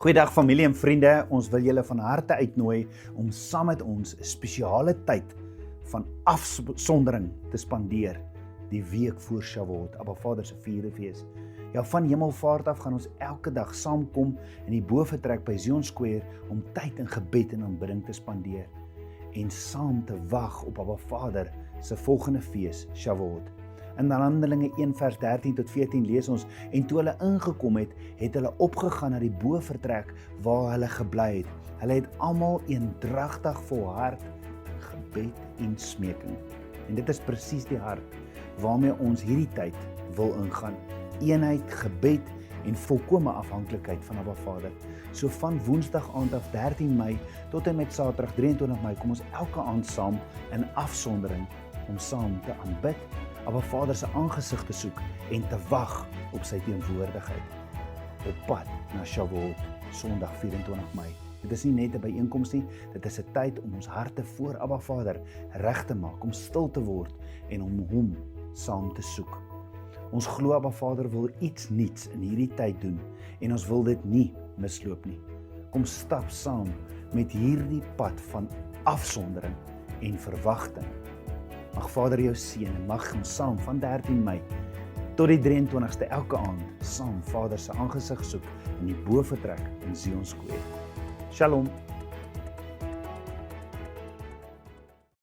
Goeiedag familie en vriende, ons wil julle van harte uitnooi om saam met ons 'n spesiale tyd van afsondering te spandeer die week voor Shavuot, Abba Vader se vierde fees. Ja, van Hemelvaart af gaan ons elke dag saamkom in die bovertrek by Zion Square om tyd in gebed en aanbidding te spandeer en saam te wag op Abba Vader se volgende fees, Shavuot. In Handelinge 1 vers 13 tot 14 lees ons, en toe hulle ingekom het, het hulle opgegaan na die bovertrek waar hulle gebly het. Hulle het almal eendragtig volhard in gebed en smeking. En dit is presies die hart waarmee ons hierdie tyd wil ingaan. Eenheid, gebed en volkome afhanklikheid van Abba Vader. So van Woensdag aand af 13 Mei tot en met Saterdag 23 Mei kom ons elke aand saam in afsondering om saam te aanbid, Abba Vader se aangesig te soek en te wag op sy teenwoordigheid. Op pad na Shavuot, Sondag 24 Mei. Dit is nie net 'n byeenkoms nie, dit is 'n tyd om ons harte voor Abba Vader reg te maak, om stil te word en om hom saam te soek. Ons glo Abba Vader wil iets nuuts in hierdie tyd doen en ons wil dit nie misloop nie. Kom stap saam met hierdie pad van afsondering en verwagting. Mag Vader jou seën en mag ons saam van 13 Mei tot die 23ste elke aand saam Vader se aangesig soek in die bovertrek in Zion Square. Shalom.